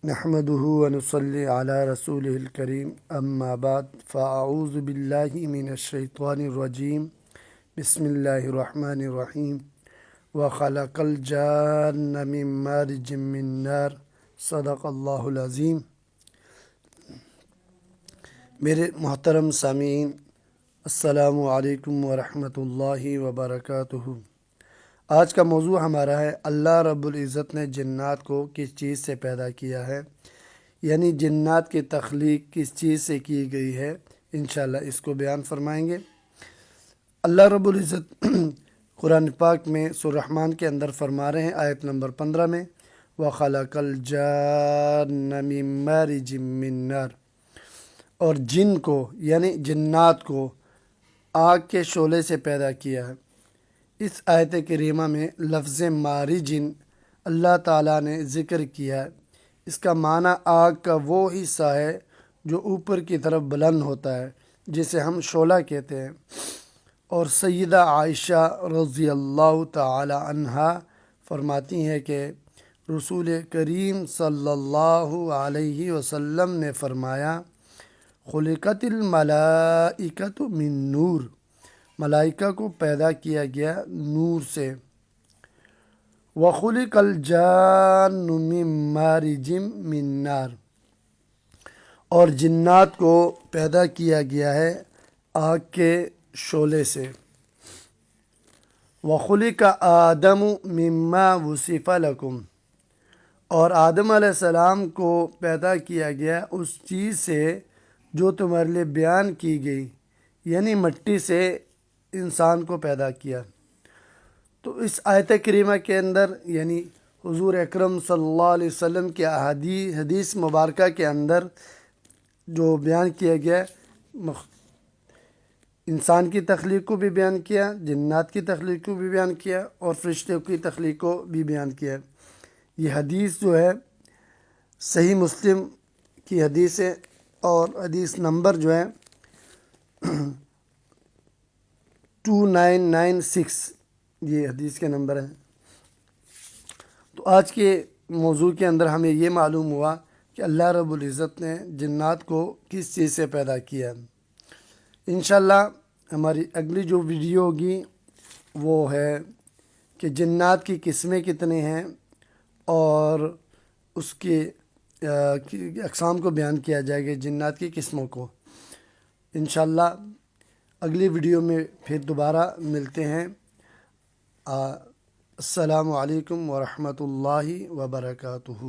نحمده ونصلي على رسوله الكريم اما بعد فاعوذ بالله من الشيطان الرجيم بسم الله الرحمن الرحيم وخلق الجان من مارج من نار صدق اللہ العظیم۔ میرے محترم سامعین، السلام علیکم ورحمۃ اللہ وبرکاتہ۔ آج کا موضوع ہمارا ہے اللہ رب العزت نے جنات کو کس چیز سے پیدا کیا ہے، یعنی جنات کی تخلیق کس چیز سے کی گئی ہے۔ انشاءاللہ اس کو بیان فرمائیں گے۔ اللہ رب العزت قرآن پاک میں سورہ رحمان کے اندر فرما رہے ہیں آیت نمبر 15 میں، وَخَلَقَ الْجَانَّ مِن مَارِجٍ مِّن نَارٍ، اور جن کو یعنی جنات کو آگ کے شعلے سے پیدا کیا ہے۔ اس آیت کریمہ میں لفظ مارجن اللہ تعالیٰ نے ذکر کیا ہے۔ اس کا معنی آگ کا وہ حصہ ہے جو اوپر کی طرف بلند ہوتا ہے، جسے ہم شعلہ کہتے ہیں۔ اور سیدہ عائشہ رضی اللہ تعالی عنہا فرماتی ہیں کہ رسول کریم صلی اللہ علیہ وسلم نے فرمایا، خلقت الملائکۃ من نور، ملائکہ کو پیدا کیا گیا نور سے۔ وَخُلِقَ الْجَانُّ مِن مَارِجٍ مِّن نَارٍ، اور جنات کو پیدا کیا گیا ہے آگ کے شعلے سے۔ وَخُلِقَ آدَمُ مِمَّا وُصِفَ لَكُمْ، اور آدم علیہ السلام کو پیدا کیا گیا اس چیز سے جو تمہارے لیے بیان کی گئی، یعنی مٹی سے انسان کو پیدا کیا۔ تو اس آیت کریمہ کے اندر یعنی حضور اکرم صلی اللہ علیہ وسلم کے حدیث مبارکہ کے اندر جو بیان کیا گیا، انسان کی تخلیق کو بھی بیان کیا، جنات کی تخلیق کو بھی بیان کیا، اور فرشتوں کی تخلیق کو بھی بیان کیا۔ یہ حدیث جو ہے صحیح مسلم کی حدیث ہے، اور حدیث نمبر جو ہے 2996 یہ حدیث کے نمبر ہیں۔ تو آج کے موضوع کے اندر ہمیں یہ معلوم ہوا کہ اللہ رب العزت نے جنات کو کس چیز سے پیدا کیا۔ انشاءاللہ ہماری اگلی جو ویڈیو ہوگی وہ ہے کہ جنات کی قسمیں کتنے ہیں اور اس کے اقسام کو بیان کیا جائے گا، جنات کی قسموں کو۔ انشاءاللہ اگلی ویڈیو میں پھر دوبارہ ملتے ہیں۔ السلام علیکم ورحمۃ اللہ وبرکاتہ۔